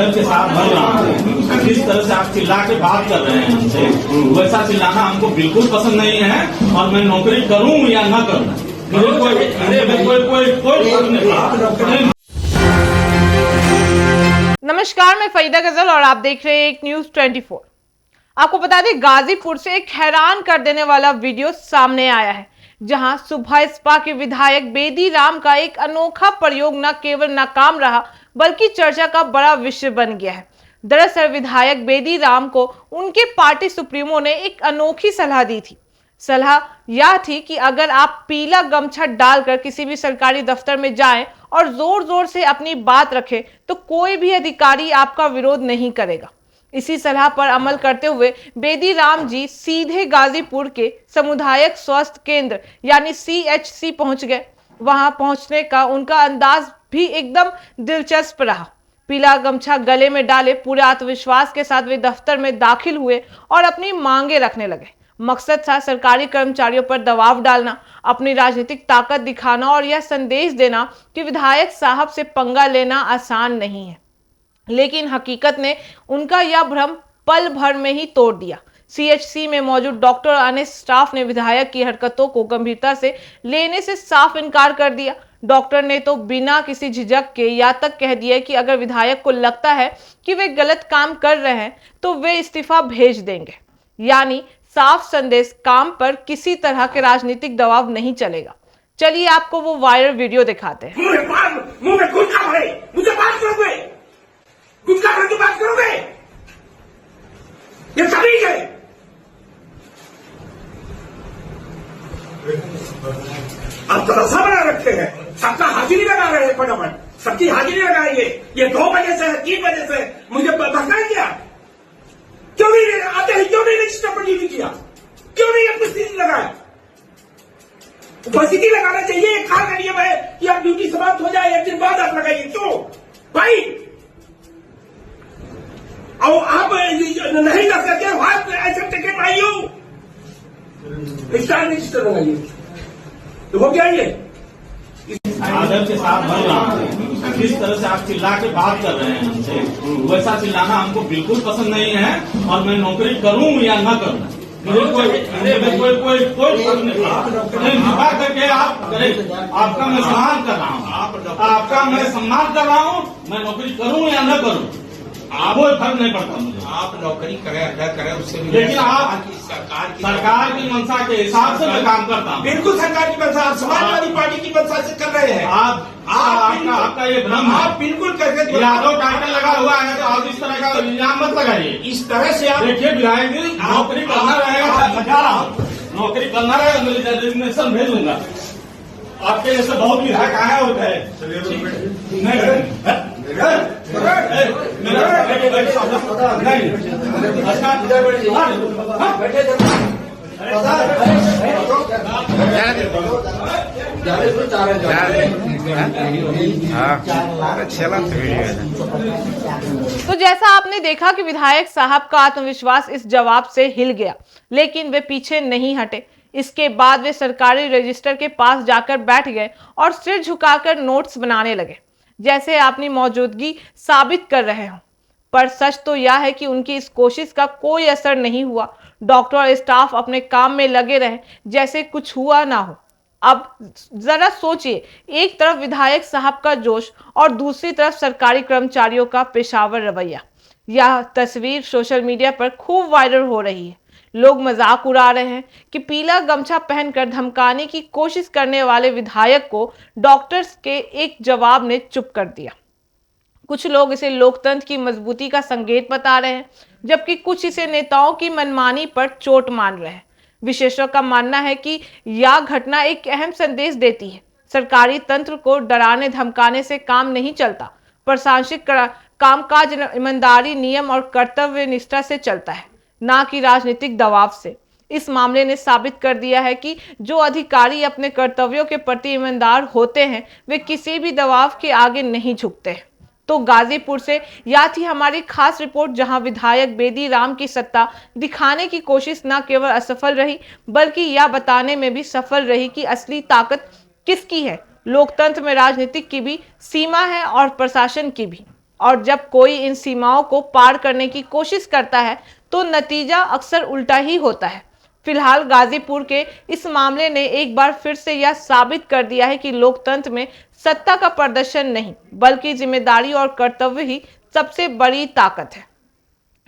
आदर के साथ भर रहा हूँ। जिस तरह से आप चिल्ला के बात कर रहे हैं हमसे, वैसा चिल्लाना हमको बिल्कुल पसंद नहीं है। और मैं नौकरी करूँ या न करूँ, मुझे कोई फर्क नहीं। नमस्कार, मैं फरीदा गजल और आप देख रहे हैं एक न्यूज 24। आपको बता दें, गाजीपुर से एक हैरान कर देने वाला वीडियो सामने आया है, जहां सुभाषपा के विधायक बेदी राम का एक अनोखा प्रयोग न केवल नाकाम रहा बल्कि चर्चा का बड़ा विषय बन गया है। दरअसल विधायक बेदी राम को उनके पार्टी सुप्रीमो ने एक अनोखी सलाह दी थी। सलाह यह थी कि अगर आप पीला गमछा डालकर किसी भी सरकारी दफ्तर में जाएं और जोर जोर से अपनी बात रखें तो कोई भी अधिकारी आपका विरोध नहीं करेगा। इसी सलाह पर अमल करते हुए बेदी राम जी सीधे गाजीपुर के सामुदायिक स्वास्थ्य केंद्र यानी CHC पहुंच गए। वहां पहुंचने का उनका अंदाज भी एकदम दिलचस्प रहा। पीला गमछा गले में डाले पूरे आत्मविश्वास के साथ वे दफ्तर में दाखिल हुए और अपनी मांगे रखने लगे। मकसद था सरकारी कर्मचारियों पर दबाव डालना, अपनी राजनीतिक ताकत दिखाना और यह संदेश देना कि विधायक साहब से पंगा लेना आसान नहीं है। लेकिन हकीकत ने उनका यह भ्रम पल भर में ही तोड़ दिया। CHC में मौजूद डॉक्टर और अन्य स्टाफ ने विधायक की हरकतों को गंभीरता से लेने से साफ इनकार कर दिया। डॉक्टर ने तो बिना किसी झिझक के यहाँ तक कह दिया कि अगर विधायक को लगता है कि वे गलत काम कर रहे हैं तो वे इस्तीफा भेज देंगे। यानी साफ संदेश, काम पर किसी तरह के राजनीतिक दबाव नहीं चलेगा। चलिए आपको वो वायरल वीडियो दिखाते हैं। मुंह में गुटखा भरे, मुझे बात करोगे? गुटखा भर के बात करोगे? ये सभी है। आप तरसा बना रखे हैं, सबका हाजिरी लगा रहे हैं, फटाफट सबकी हाजिरी लगाएंगे। ये 2 बजे से 3 बजे से मुझे भटकाएंगे क्या? क्यों नहीं आते हैं? क्यों नहीं रजिस्टर पर ड्यूटी किया? क्यों नहीं अपनी स्थिति लगाया? उपस्थिति लगाना चाहिए। एक खास नियम है कि आप ड्यूटी समाप्त हो जाए 1 दिन बाद आप लगाइए। क्यों भाई? और आप नहीं कर सकते, ऐसे टिकट आइयो स्टार रजिस्टर लगाइए तो हो गया। ये आदर के साथ भर रहा हूँ। जिस तरह से आप चिल्ला के बात कर रहे हैं हमसे, वैसा चिल्लाना हमको बिल्कुल पसंद नहीं है। और मैं नौकरी करूँ या न करूँ, मुझे कोई फर्क नहीं। कृपा करके आप करें। आपका मैं सम्मान कर रहा हूँ, आपका मैं सम्मान कर रहा हूँ। मैं नौकरी करूँ या न करूँ, कोई फर्क नहीं पड़ता मुझे। आप नौकरी करें न करें उससे, लेकिन आप सरकार की मंशा के हिसाब से मैं काम करता हूँ। बिल्कुल सरकार की मंशा, आप समाजवादी पार्टी की मंशा से कर रहे हैं। आपका ये भ्रम है। आप बिल्कुल करके यादव टाइटल लगा हुआ है तो आप इस तरह का इल्जाम मत लगाइए। इस तरह से आप देखिए विधायक जी, नौकरी करना रहेगा, बता रहा हूँ, नौकरी करना रहेगा, मेरी रेजिग्नेशन भेजूंगा। आपके जैसे बहुत विधायक आए होते हैं। तो जैसा आपने देखा कि विधायक साहब का आत्मविश्वास इस जवाब से हिल गया, लेकिन वे पीछे नहीं हटे। इसके बाद वे सरकारी रजिस्टर के पास जाकर बैठ गए और सिर झुकाकर नोट्स बनाने लगे, जैसे अपनी मौजूदगी साबित कर रहे हो। पर सच तो यह है कि उनकी इस कोशिश का कोई असर नहीं हुआ। डॉक्टर और स्टाफ अपने काम में लगे रहे जैसे कुछ हुआ ना हो। अब जरा सोचिए, एक तरफ विधायक साहब का जोश और दूसरी तरफ सरकारी कर्मचारियों का पेशावर रवैया। यह तस्वीर सोशल मीडिया पर खूब वायरल हो रही है। लोग मजाक उड़ा रहे हैं कि पीला गमछा पहनकर धमकाने की कोशिश करने वाले विधायक को डॉक्टर्स के एक जवाब ने चुप कर दिया। कुछ लोग इसे लोकतंत्र की मजबूती का संकेत बता रहे हैं, जबकि कुछ इसे नेताओं की मनमानी पर चोट मान रहे हैं। विशेषज्ञों का मानना है कि यह घटना एक अहम संदेश देती है। सरकारी तंत्र को डराने धमकाने से काम नहीं चलता। प्रशासनिक कामकाज ईमानदारी, नियम और कर्तव्य निष्ठा से चलता है, ना कि राजनीतिक दबाव से। इस मामले ने साबित कर दिया है कि जो अधिकारी अपने कर्तव्यों के प्रति ईमानदार होते हैं, वे किसी भी दबाव के आगे नहीं झुकते। तो गाजीपुर से यह थी हमारी खास रिपोर्ट, जहां विधायक बेदी राम की सत्ता दिखाने की कोशिश न केवल असफल रही, बल्कि यह बताने में भी सफल रही कि असली ताकत किसकी है। लोकतंत्र में राजनीतिक की भी सीमा है और प्रशासन की भी। और जब कोई इन सीमाओं को पार करने की कोशिश करता है तो नतीजा अक्सर उल्टा ही होता है। फिलहाल गाजीपुर के इस मामले ने एक बार फिर से यह साबित कर दिया है कि लोकतंत्र में सत्ता का प्रदर्शन नहीं बल्कि जिम्मेदारी और कर्तव्य ही सबसे बड़ी ताकत है।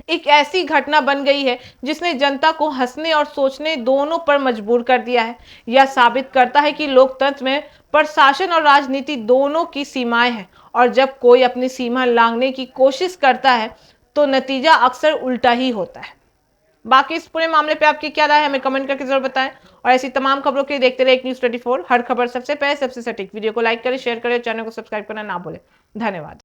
एक ऐसी घटना बन गई है जिसने जनता को हंसने और सोचने दोनों पर मजबूर कर दिया है। यह साबित करता है कि लोकतंत्र में प्रशासन और राजनीति दोनों की सीमाएं हैं और जब कोई अपनी सीमा लांघने की कोशिश करता है तो नतीजा अक्सर उल्टा ही होता है। बाकी इस पूरे मामले पे आपकी क्या राय है हमें कमेंट करके जरूर बताएं और ऐसी तमाम खबरों के लिए देखते रहे एक न्यूज़ 24। हर खबर सबसे पहले सबसे सटीक। वीडियो को लाइक करें, शेयर करें और चैनल को सब्सक्राइब करना ना भूलें। धन्यवाद।